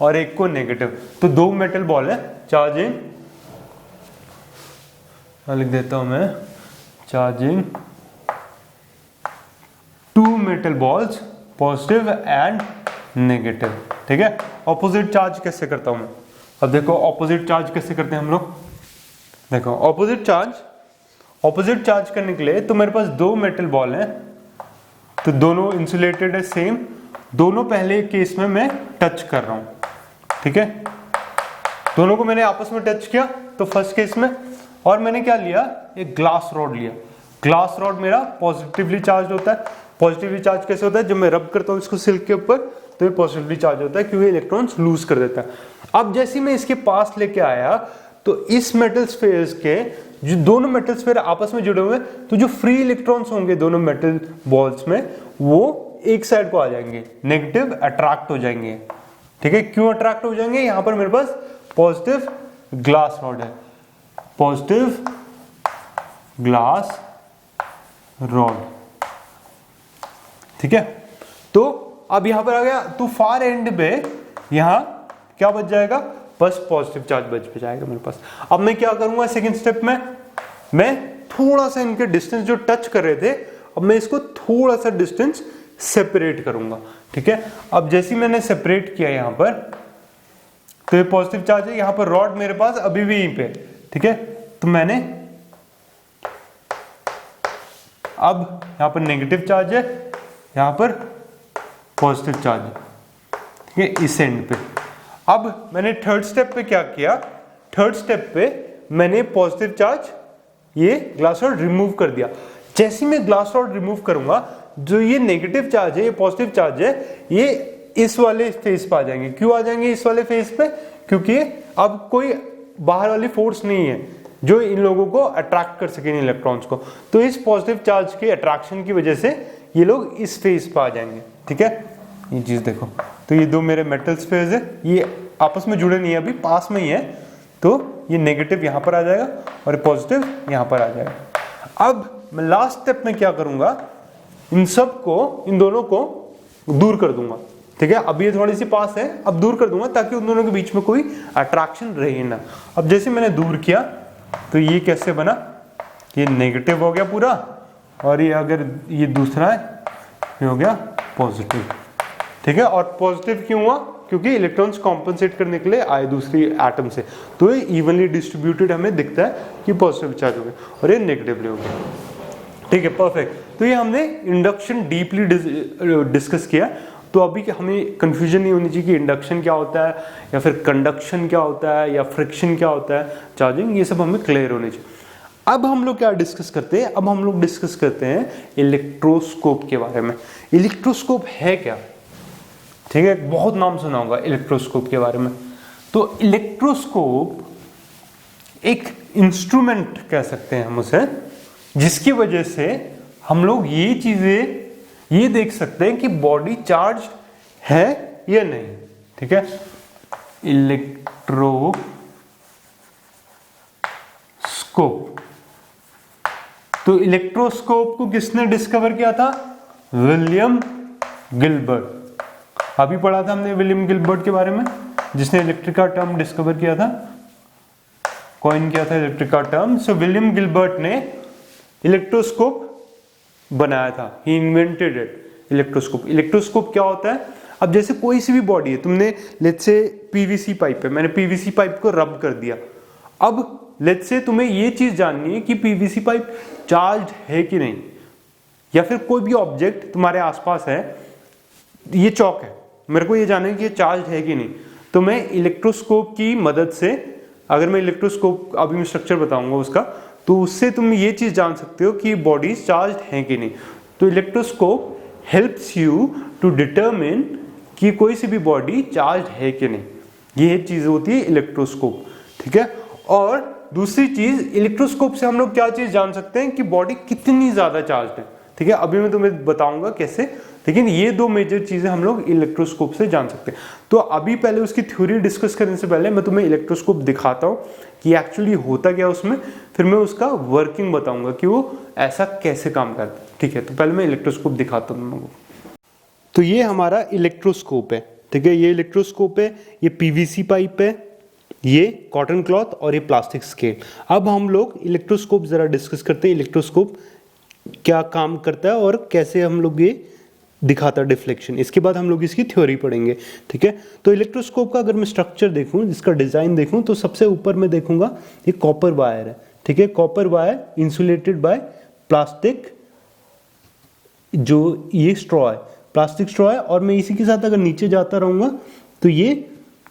और एक को नेगेटिव। तो दो मेटल बॉल है, चार्जिंग, लिख देता हूं मैं, charging to metal balls positive and negative, ठीक है। ऑपोजिट चार्ज कैसे करता हूं मैं, अब देखो ऑपोजिट चार्ज कैसे करते हैं हम लोग। देखो ऑपोजिट चार्ज करने के लिए, तो मेरे पास दो मेटल बॉल हैं, तो दोनों इंसुलेटेड है सेम, दोनों पहले केस में मैं टच कर रहा हूं, ठीक है। दोनों को मैंने आपस में टच किया, तो फर्स्ट केस में, और मैंने क्या लिया, एक ग्लास रॉड लिया। ग्लास रॉड मेरा पॉजिटिवली चार्ज होता है। पॉजिटिवली चार्ज कैसे होता है, जब मैं रब करता हूं इसको सिल्क के ऊपर, तो ये पॉजिटिवली चार्ज होता है, क्योंकि इलेक्ट्रॉन्स लूज कर देता है। अब जैसे मैं इसके पास लेके आया, तो इस मेटल स्फेयर्स के जो दोनों मेटल स्फेयर आपस में जुड़े हुए हैं, तो जो फ्री इलेक्ट्रॉन्स होंगे दोनों मेटल बॉल्स में, वो एक साइड को आ जाएंगे, नेगेटिव अट्रैक्ट हो जाएंगे, ठीक है। क्यों अट्रैक्ट हो जाएंगे, यहां पर मेरे पास पॉजिटिव ग्लास रॉड है, पॉजिटिव ग्लास रॉड, ठीक है। तो अब यहां पर आ गया, तो फार एंड पे यहां क्या बच जाएगा, बस पॉजिटिव चार्ज बच जाएगा मेरे पास। अब मैं क्या करूंगा सेकंड स्टेप में, मैं थोड़ा सा इनके डिस्टेंस जो टच कर रहे थे, अब मैं इसको थोड़ा सा डिस्टेंस सेपरेट करूंगा, ठीक है। अब जैसे मैंने सेपरेट किया यहां पर, तो ये पॉजिटिव चार्ज है, यहां पर रॉड मेरे पास अभी भी यहीं पे, ठीक है। तो मैंने अब यहां पर नेगेटिव चार्ज है, यहां पर पॉजिटिव चार्ज है, ठीक है, इस एंड पे। अब मैंने थर्ड स्टेप पे क्या किया, थर्ड स्टेप पे मैंने पॉजिटिव चार्ज ये ग्लास रॉड रिमूव कर दिया। जैसे मैं ग्लास रॉड रिमूव करूंगा, जो ये नेगेटिव चार्ज है, ये पॉजिटिव चार्ज है, ये इस वाले फेस पे आ जाएंगे। क्यों आ जाएंगे इस वाले फेस पे, क्योंकि अब कोई बाहर वाली फोर्स नहीं है, जो इन लोगों को अट्रैक्ट कर सके इन इलेक्ट्रॉन्स को। तो इस पॉजिटिव चार्ज के अट्रैक्शन की वजह से ये लोग इस फेज पर आ जाएंगे, ठीक है। ये चीज देखो, तो ये दो मेरे मेटल्स फेज है, ये आपस में जुड़े नहीं है, अभी पास में ही है, तो ये नेगेटिव यहाँ पर आ जाएगा और पॉजिटिव यहाँ पर आ जाएगा। अब मैं लास्ट स्टेप में क्या करूंगा, इन सब को, इन दोनों को दूर कर दूंगा, ठीक है। अब ये थोड़ी सी पास है, अब दूर कर दूंगा ताकि उन दोनों के बीच में कोई अट्रैक्शन रहे ना। अब जैसे मैंने दूर किया तो ये कैसे बना, ये नेगेटिव हो गया पूरा, और ये अगर ये दूसरा है ये हो गया पॉजिटिव, ठीक है। और पॉजिटिव क्यों हुआ, क्योंकि इलेक्ट्रॉन्स कॉम्पनसेट करने के लिए आए दूसरी एटम से, तो ये इवनली डिस्ट्रीब्यूटेड हमें दिखता है कि पॉजिटिव चार्ज हो गया, और ये नेगेटिवली हो गया, ठीक है, परफेक्ट। तो ये हमने इंडक्शन डीपली डिस्कस किया। तो अभी हमें कंफ्यूजन नहीं होनी चाहिए कि इंडक्शन क्या होता है या फिर कंडक्शन क्या होता है या फ्रिक्शन क्या होता है, चार्जिंग, ये सब हमें क्लियर होने चाहिए। अब हम लोग क्या डिस्कस करते हैं, अब हम लोग डिस्कस करते हैं इलेक्ट्रोस्कोप के बारे में। इलेक्ट्रोस्कोप है क्या, ठीक है, बहुत नाम सुना होगा इलेक्ट्रोस्कोप के बारे में। तो इलेक्ट्रोस्कोप एक इंस्ट्रूमेंट कह सकते हैं हम उसे, जिसकी वजह से हम लोग ये चीजें ये देख सकते हैं कि बॉडी चार्ज है या नहीं, ठीक है। इलेक्ट्रोस्कोप, तो इलेक्ट्रोस्कोप को किसने डिस्कवर किया था, विलियम गिलबर्ट। अभी पढ़ा था हमने विलियम गिलबर्ट के बारे में, जिसने इलेक्ट्रिक का टर्म डिस्कवर किया था, कॉइन किया था इलेक्ट्रिक का टर्म। सो विलियम गिलबर्ट ने इलेक्ट्रोस्कोप बनाया था, ही इन्वेंटेड इट, इलेक्ट्रोस्कोप। इलेक्ट्रोस्कोप क्या होता है, अब जैसे कोई सी भी बॉडी है, तुमने लेट्स से पीवीसी पाइप है, मैंने पीवीसी पाइप को रब कर दिया। अब लेट्स से तुम्हें ये चीज जाननी है कि पीवीसी पाइप चार्ज है कि नहीं, या फिर कोई भी ऑब्जेक्ट तुम्हारे आसपास है, ये चौक है, मेरे को ये जानना है कि ये चार्ज है कि नहीं, तो मैं इलेक्ट्रोस्कोप की मदद से, अगर मैं इलेक्ट्रोस्कोप अभी मैं स्ट्रक्चर बताऊंगा उसका, तो उससे तुम ये चीज जान सकते हो कि बॉडीज चार्ज हैं कि नहीं। तो electroscope helps you to determine कि कोई सी भी बॉडी चार्ज है कि नहीं, ये चीज होती है इलेक्ट्रोस्कोप, ठीक है। और दूसरी चीज, इलेक्ट्रोस्कोप से हम लोग क्या चीज जान सकते हैं कि बॉडी कितनी ज्यादा चार्ज है, ठीक है। अभी मैं तुम्हें बताऊंगा कैसे, लेकिन ये दो मेजर चीजें हम लोग इलेक्ट्रोस्कोप से जान सकते हैं। तो अभी पहले उसकी थ्योरी डिस्कस करने से पहले मैं तुम्हें इलेक्ट्रोस्कोप दिखाता हूँ कि एक्चुअली होता क्या उसमें, फिर मैं उसका वर्किंग बताऊंगा कि वो ऐसा कैसे काम करता है, ठीक है। तो पहले मैं इलेक्ट्रोस्कोप दिखाता हूँ तुम लोगों को। तो ये हमारा इलेक्ट्रोस्कोप है, ठीक है, ये इलेक्ट्रोस्कोप है, ये पीवीसी पाइप है, ये कॉटन क्लॉथ और ये प्लास्टिक स्केल। अब हम लोग इलेक्ट्रोस्कोप जरा डिस्कस करते हैं, इलेक्ट्रोस्कोप क्या काम करता है और कैसे हम लोग ये दिखाता है डिफ्लेक्शन। इसके बाद हम लोग इसकी थ्योरी पढ़ेंगे, ठीक है। तो इलेक्ट्रोस्कोप का अगर मैं स्ट्रक्चर देखूं, इसका डिजाइन देखूं, तो सबसे ऊपर मैं देखूंगा ये कॉपर वायर है, ठीक है। Copper wire insulated bye plastic, जो ये स्ट्रॉ है, प्लास्टिक स्ट्रॉ है, और मैं इसी के साथ अगर नीचे जाता रहूंगा तो ये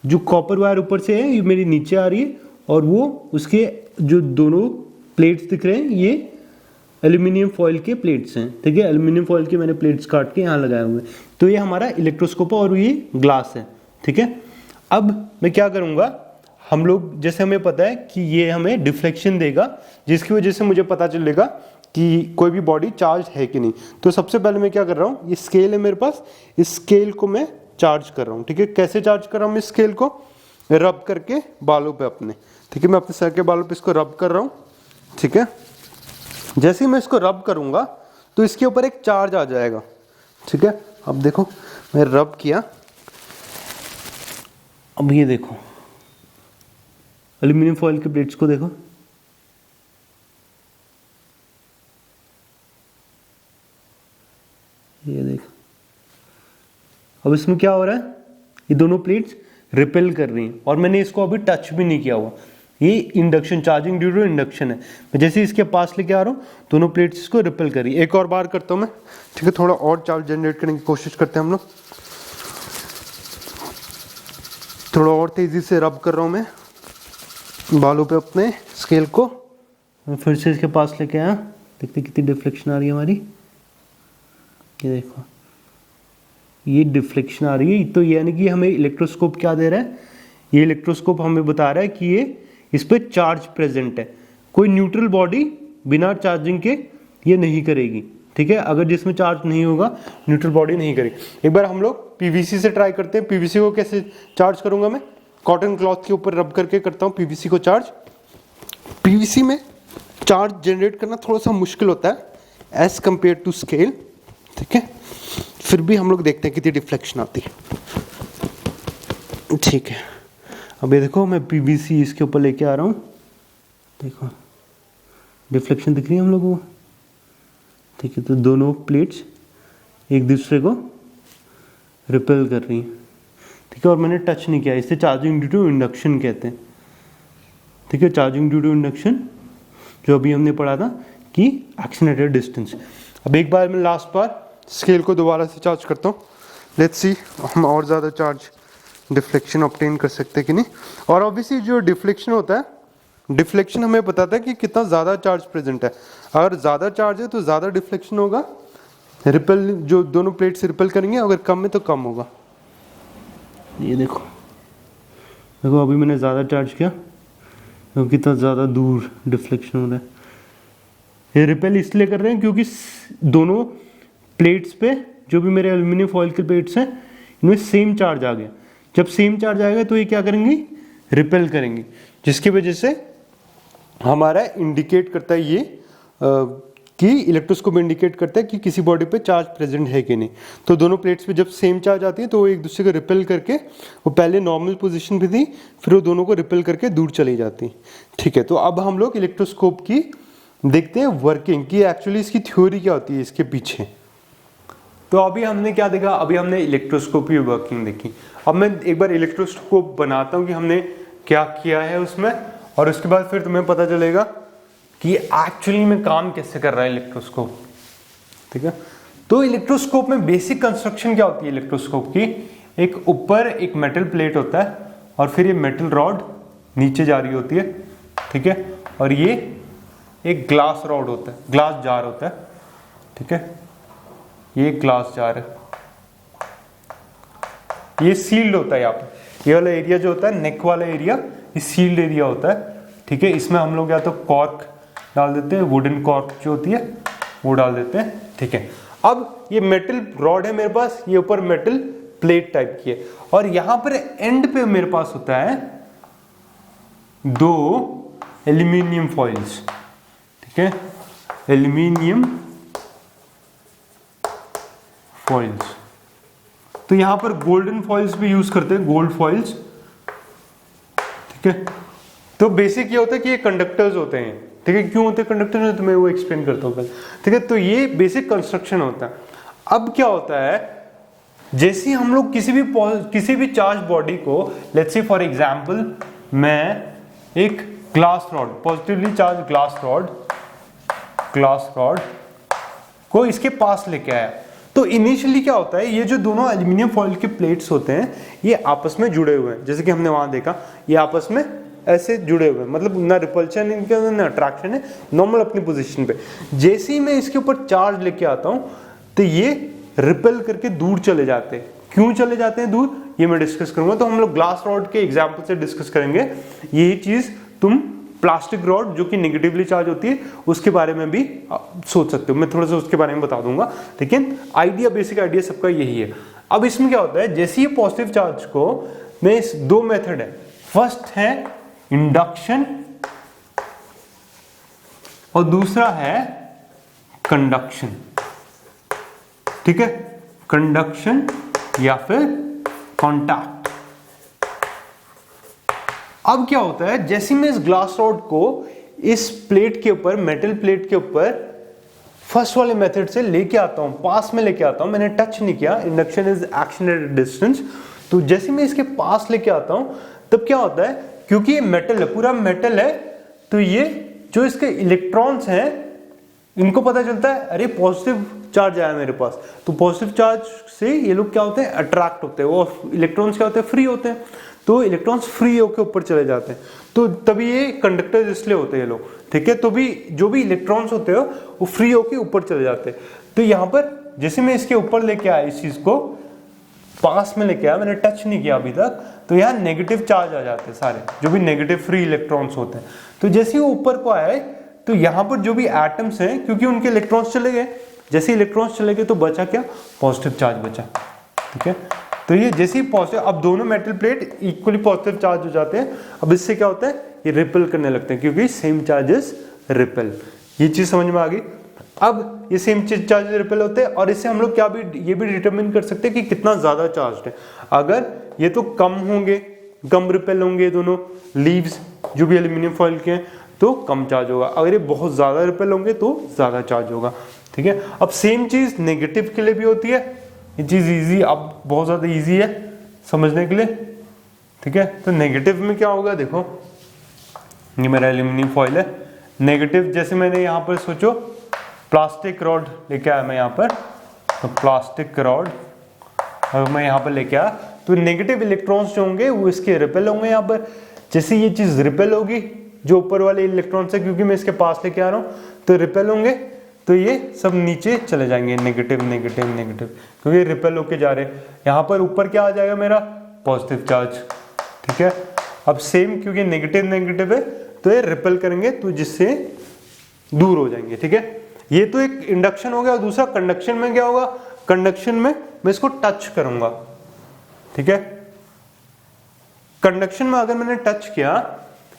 जो कॉपर वायर ऊपर से है ये मेरी नीचे आ रही है, और वो उसके जो दोनों प्लेट्स दिख रहे हैं ये एल्यूमिनियम फॉइल के प्लेट्स हैं, ठीक है। एल्यूमिनियम फॉइल के मैंने प्लेट्स काट के यहाँ लगाए हुए हैं। तो ये हमारा इलेक्ट्रोस्कोप है और ये ग्लास है, ठीक है। अब मैं क्या करूँगा, हम लोग जैसे हमें पता है कि ये हमें डिफ्लेक्शन देगा, जिसकी वजह से मुझे पता चलेगा कि कोई भी बॉडी चार्ज है कि नहीं। तो सबसे पहले मैं क्या कर रहा हूँ, ये स्केल है मेरे पास, इस स्केल को मैं चार्ज कर रहा हूँ, ठीक है। कैसे चार्ज कर रहा हूँ, इस स्केल को रब करके बालों पे अपने, ठीक है, मैं अपने सर के बालों पे इसको रब कर रहा हूँ, ठीक है। जैसे ही मैं इसको रब करूंगा तो इसके ऊपर एक चार्ज आ जाएगा, ठीक है। अब देखो मैं रब किया, अब ये देखो एल्यूमिनियम फॉइल के प्लेट्स को देखो, ये देखो। अब इसमें क्या हो रहा है, ये दोनों प्लेट्स रिपेल कर रही हैं और मैंने इसको अभी टच भी नहीं किया हुआ। ये induction, charging due to induction है। मैं जैसे इसके पास लेके आ रहा हूँ, दोनों प्लेट्स इसको रिपेल करी। एक और बार करता हूँ मैं, ठीक है, थोड़ा और चार्ज जनरेट करने की कोशिश करते हैं हम लोग। थोड़ा और तेजी से रब कर रहा हूँ मैं बालों पे अपने स्केल को। मैं फिर से इसके पास लेके आया, देखते कितनी डिफ्लेक्शन आ रही है हमारी। ये देखो, ये डिफ्लेक्शन आ रही है। तो यानी कि हमें इलेक्ट्रोस्कोप क्या दे रहा है, ये इलेक्ट्रोस्कोप हमें बता रहा है कि ये इस पे चार्ज प्रेजेंट है। कोई न्यूट्रल बॉडी बिना चार्जिंग के ये नहीं करेगी, ठीक है। अगर जिसमें चार्ज नहीं होगा न्यूट्रल बॉडी नहीं करेगी। एक बार हम लोग पीवीसी से ट्राई करते हैं। पीवीसी को कैसे चार्ज करूंगा मैं, कॉटन क्लॉथ के ऊपर रब करके करता हूँ पीवीसी को चार्ज। पीवीसी में चार्ज जनरेट करना थोड़ा सा मुश्किल होता है एज कंपेयर टू स्केल, ठीक है। फिर भी हम लोग देखते हैं कितनी डिफ्लेक्शन आती है, ठीक है। अब ये देखो मैं पीवीसी इसके ऊपर लेके आ रहा हूँ, देखो डिफ्लेक्शन दिख रही है हम लोगों को, ठीक है। तो दोनों प्लेट्स एक दूसरे को रिपेल कर रही हैं, ठीक है। और मैंने टच नहीं किया, इसे चार्जिंग ड्यू टू इंडक्शन कहते हैं, ठीक है। चार्जिंग ड्यू टू इंडक्शन जो अभी हमने पढ़ा था कि एक्शन एट अ डिस्टेंस। अब एक बार मैं लास्ट बार स्केल को दोबारा से चार्ज करता हूँ, लेट्स सी हम और ज़्यादा चार्ज डिफ्लेक्शन ऑब्टेन कर सकते हैं कि नहीं। और ऑब्वियसली जो डिफ्लेक्शन होता है, डिफ्लेक्शन हमें पता था कि कितना ज़्यादा चार्ज प्रेजेंट है। अगर ज़्यादा चार्ज है तो ज़्यादा डिफ्लेक्शन होगा, रिपेल जो दोनों प्लेट से रिपेल करेंगे, अगर कम है तो कम होगा। ये देखो देखो अभी मैंने ज़्यादा चार्ज किया तो कितना ज़्यादा दूर डिफ्लेक्शन हो रहा है। ये रिपेल इसलिए कर रहे हैं क्योंकि दोनों प्लेट्स पे जो भी मेरे एल्यूमिनियम फॉइल के प्लेट्स हैं इनमें सेम चार्ज आ गया। जब सेम चार्ज आएगा तो ये क्या करेंगी, रिपेल करेंगी, जिसकी वजह से हमारा इंडिकेट करता है ये कि इलेक्ट्रोस्कोप इंडिकेट करता है कि किसी बॉडी पे चार्ज प्रेजेंट है कि नहीं। तो दोनों प्लेट्स पे जब सेम चार्ज आती है तो वो एक दूसरे को रिपेल करके, वो पहले नॉर्मल पोजीशन पे थी फिर वो दोनों को रिपेल करके दूर चली जाती, ठीक है। तो अब हम लोग इलेक्ट्रोस्कोप की देखते हैं वर्किंग की, एक्चुअली इसकी थ्योरी क्या होती है इसके पीछे। तो अभी हमने क्या देखा, अभी हमने इलेक्ट्रोस्कोप की वर्किंग देखी। अब मैं एक बार इलेक्ट्रोस्कोप बनाता हूँ कि हमने क्या किया है उसमें, और उसके बाद फिर तुम्हें पता चलेगा कि एक्चुअली में काम कैसे कर रहा है इलेक्ट्रोस्कोप, ठीक है। तो इलेक्ट्रोस्कोप में बेसिक कंस्ट्रक्शन क्या होती है इलेक्ट्रोस्कोप की, एक ऊपर एक मेटल प्लेट होता है और फिर ये मेटल रॉड नीचे जा रही होती है, ठीक है। और ये एक ग्लास रॉड होता है, ग्लास जार होता है, ठीक है। ये ग्लास जार है, ये सील्ड होता है। यहाँ पे ये वाला एरिया जो होता है, नेक वाला एरिया, ये सील्ड एरिया होता है, ठीक है। इसमें हम लोग या तो कॉर्क डाल देते हैं, वुडन कॉर्क जो होती है वो डाल देते हैं, ठीक है। अब ये मेटल रॉड है मेरे पास, ये ऊपर मेटल प्लेट टाइप की है, और यहां पर एंड पे मेरे पास होता है दो एल्यूमिनियम फॉइल्स, ठीक है, एल्यूमिनियम फॉइल्स। तो यहां पर गोल्डन फॉइल्स भी यूज करते हैं, गोल्ड फॉइल्स, ठीक है। तो बेसिक ये होता है कि ये कंडक्टर्स होते हैं, ठीक है। क्यों होते हैं कंडक्टर, तो मैं वो एक्सप्लेन करता हूँ, ठीक है। तो ये बेसिक कंस्ट्रक्शन होता है। अब क्या होता है, जैसे हम लोग किसी भी चार्ज बॉडी को, लेट्स से फॉर एग्जांपल मैं एक glass rod, positively charge glass rod को इसके पास लेके आया, तो इनिशियली क्या होता है, ये जो दोनों एल्यूमिनियम फॉइल के प्लेट्स होते हैं ये आपस में जुड़े हुए हैं, जैसे कि हमने वहां देखा ये आपस में ऐसे जुड़े हुए हैं, मतलब ना रिपल्शन इनके अंदर ना अट्रैक्शन है, नॉर्मल अपनी पोजीशन पे। जैसे ही मैं इसके ऊपर चार्ज लेके आता हूं तो ये रिपेल करके दूर चले जाते हैं। क्यों चले जाते हैं दूर, ये मैं डिस्कस करूंगा। तो हम लोग ग्लास रॉड के एग्जाम्पल से डिस्कस करेंगे। यही चीज तुम प्लास्टिक रॉड जो कि नेगेटिवली चार्ज होती है उसके बारे में भी सोच सकते हो, मैं थोड़ा सा उसके बारे में बता दूंगा, लेकिन आइडिया, बेसिक आइडिया सबका यही है। अब इसमें क्या होता है, जैसे ही पॉजिटिव चार्ज को मैं, इस दो मेथड है, फर्स्ट है इंडक्शन और दूसरा है कंडक्शन, ठीक है, कंडक्शन या फिर कॉन्टैक्ट। अब क्या होता है, जैसे मैं इस ग्लास रॉड को इस प्लेट के ऊपर, मेटल प्लेट के ऊपर फर्स्ट वाले मेथड से लेके आता हूं, पास में लेके आता हूं, मैंने टच नहीं किया, induction is action at distance. तो जैसे मैं इसके पास लेके आता हूं तब क्या होता है, क्योंकि ये मेटल है, पूरा मेटल है, तो ये जो इसके इलेक्ट्रॉन्स हैं इनको पता चलता है अरे पॉजिटिव चार्ज आया मेरे पास, तो पॉजिटिव चार्ज से ये लोग क्या होते हैं, अट्रैक्ट होते हैं, और इलेक्ट्रॉन्स क्या होते हैं, फ्री होते हैं, तो इलेक्ट्रॉन्स फ्री होकर ऊपर चले जाते हैं। तो तभी ये कंडक्टर इसलिए होते हैं ये लोग, ठीक है। तो भी जो भी इलेक्ट्रॉन्स होते हैं वो फ्री होकर ऊपर चले जाते हैं। तो यहाँ पर जैसे मैं इसके ऊपर लेके आया, इस चीज को पास में लेके आया, मैंने टच नहीं किया अभी तक, तो यहाँ नेगेटिव चार्ज आ जाते हैं सारे, जो भी नेगेटिव फ्री इलेक्ट्रॉन्स होते हैं। तो जैसे ही वो ऊपर को आए तो यहाँ पर जो भी एटम्स हैं, क्योंकि उनके इलेक्ट्रॉन्स चले गए, जैसे इलेक्ट्रॉन्स चले गए तो बचा क्या, पॉजिटिव चार्ज बचा। ठीक है, तो ये जैसे ही पॉजिटिव, अब दोनों metal plate equally positive charge हो जाते हैं। अब इससे क्या होता है, ये रिपेल करने लगते हैं, क्योंकि सेम चार्जेस रिपेल। ये चीज समझ में आ गई। अब ये सेम चार्जेस रिपेल होते हैं, और इससे हम लोग क्या भी ये भी डिटरमिन कर सकते हैं कि कितना ज्यादा चार्ज है। अगर ये तो कम होंगे, कम रिपेल होंगे दोनों लीव्स जो भी एल्यूमिनियम फॉइल के हैं, तो कम चार्ज होगा। अगर ये बहुत ज्यादा रिपेल होंगे तो ज्यादा चार्ज होगा। ठीक है, अब सेम चीज नेगेटिव के लिए भी होती है। ये चीज इजी, अब बहुत ज्यादा इजी है समझने के लिए। ठीक है, तो नेगेटिव में क्या होगा, देखो ये मेरा एल्यूमिनियम फॉइल है। नेगेटिव जैसे मैंने यहाँ पर सोचो प्लास्टिक रॉड लेके आया मैं यहाँ पर, तो प्लास्टिक रॉड अगर मैं यहाँ पर लेके आया तो नेगेटिव इलेक्ट्रॉन्स जो होंगे वो इसके रिपेल होंगे यहाँ पर। जैसे ये चीज रिपेल होगी जो ऊपर वाले इलेक्ट्रॉन्स है, क्योंकि मैं इसके पास लेके आ रहा हूँ, तो रिपेल होंगे, तो ये सब नीचे चले जाएंगे, नेगेटिव नेगेटिव नेगेटिव, क्योंकि रिपेल होके जा रहे हैं। यहाँ पर ऊपर क्या आ जाएगा मेरा, पॉजिटिव चार्ज। ठीक है, अब सेम क्योंकि नेगेटिव नेगेटिव है तो ये रिपेल करेंगे, तो जिससे दूर हो जाएंगे। ठीक है, ये तो एक इंडक्शन हो गया। और दूसरा कंडक्शन में क्या होगा, कंडक्शन में मैं इसको टच करूंगा। ठीक है, कंडक्शन में अगर मैंने टच किया,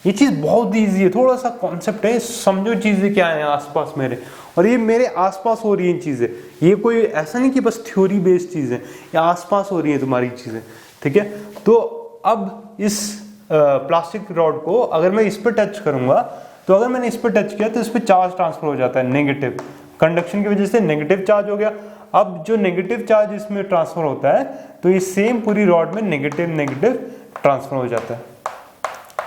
ये चीज बहुत इजी है, थोड़ा सा कॉन्सेप्ट है, समझो चीजें क्या है आसपास मेरे, और ये मेरे आसपास हो रही है चीजें। ये कोई ऐसा नहीं कि बस थ्योरी बेस्ड चीज है, ये आसपास हो रही है तुम्हारी चीजें। ठीक है, तो अब इस प्लास्टिक रॉड को अगर मैं इस पर टच करूंगा, तो अगर मैंने इस पर टच किया तो इस पर चार्ज ट्रांसफर हो जाता है, नेगेटिव। कंडक्शन की वजह से नेगेटिव चार्ज हो गया। अब जो नेगेटिव चार्ज इसमें ट्रांसफर होता है, तो ये सेम पूरी रॉड में नेगेटिव नेगेटिव ट्रांसफर हो जाता है।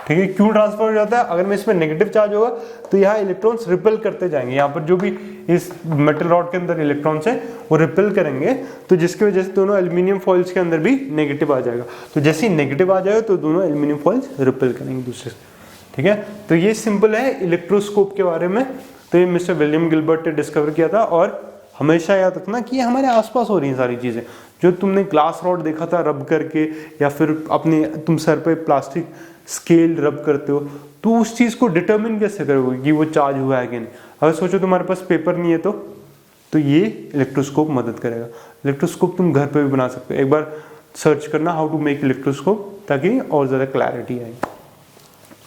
ठीक है, क्यों ट्रांसफर हो जाता है, अगर मैं इसमें नेगेटिव चार्ज होगा तो यहाँ इलेक्ट्रॉन्स रिपेल करते जाएंगे। यहाँ पर जो भी इस मेटल रॉड के अंदर इलेक्ट्रॉन्स हैं वो रिपेल करेंगे, तो जिसकी वजह से दोनों एल्यूमिनियम फॉइल्स के अंदर भी नेगेटिव आ जाएगा। तो जैसे ही नेगेटिव आ जाएगा तो दोनों एल्यूमिनियम फॉइल्स रिपेल करेंगे दूसरे से। ठीक है, तो ये सिंपल है इलेक्ट्रोस्कोप के बारे में। तो ये मिस्टर विलियम गिलबर्ट ने डिस्कवर किया था। और हमेशा याद रखना कि ये हमारे आसपास हो रही हैं सारी चीजें। जो तुमने ग्लास रॉड देखा था रब करके, या फिर अपने तुम सर पे प्लास्टिक स्केल रब करते हो, तो उस चीज को डिटरमिन कैसे करोगे कि वो चार्ज हुआ है कि नहीं। अगर सोचो तुम्हारे पास पेपर नहीं है तो ये इलेक्ट्रोस्कोप मदद करेगा। इलेक्ट्रोस्कोप तुम घर पे भी बना सकते हो, एक बार सर्च करना हाउ टू मेक इलेक्ट्रोस्कोप, ताकि और ज्यादा क्लैरिटी आए।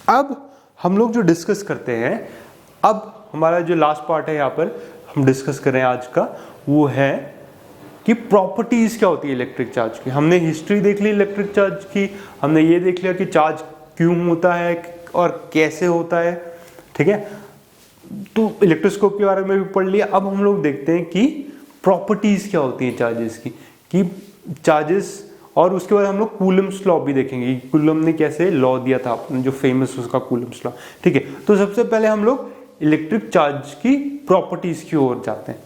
अब हम लोग जो डिस्कस करते हैं, अब हमारा जो लास्ट पार्ट है यहाँ पर हम डिस्कस कर रहे हैं आज का, वो है कि प्रॉपर्टीज क्या होती है इलेक्ट्रिक चार्ज की। हमने हिस्ट्री देख ली इलेक्ट्रिक चार्ज की, हमने ये देख लिया कि चार्ज क्यों होता है और कैसे होता है। ठीक है, तो इलेक्ट्रोस्कोप के बारे में भी पढ़ लिया। अब हम लोग देखते हैं कि प्रॉपर्टीज क्या होती हैं चार्जेस की, कि चार्जेस, और उसके बाद हम लोग कूलम्स लॉ भी देखेंगे, कूलम ने कैसे लॉ दिया था अपना जो फेमस उसका कूलम्स लॉ। ठीक है, तो सबसे पहले हम लोग इलेक्ट्रिक चार्ज की प्रॉपर्टीज की ओर जाते हैं।